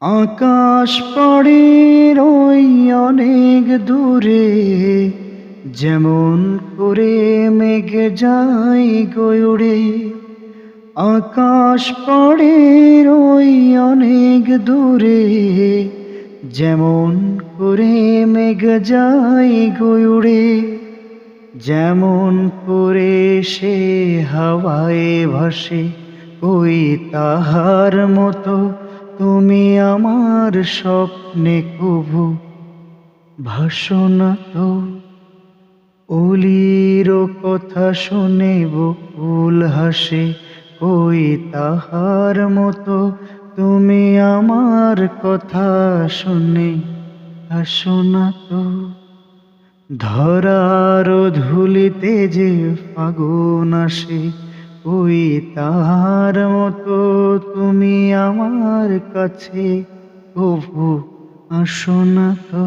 আকাশ পড়ে ওই অনেক দূরে, যেমন করে মেঘ যায় গয়ুড়ে। আকাশ পড়ে ওই অনেক দূরে, যেমন করে মেঘ যায় গয়ুড়ে। যেমন করে সে হাওয়ায় ভাসে, ওই তাহার মতো তুমি আমার স্বপ্নে কভু ভাসো না তো। অলির কথা শুনে বকুল হাসে, ওই তাহার মতো তুমি আমার কথা শুনে হাসো না তো। ধরার ধুলিতে যে ফাগুন আসে, ওই তাহার মতো তুমি আমার কাছে কভু আসো না তো।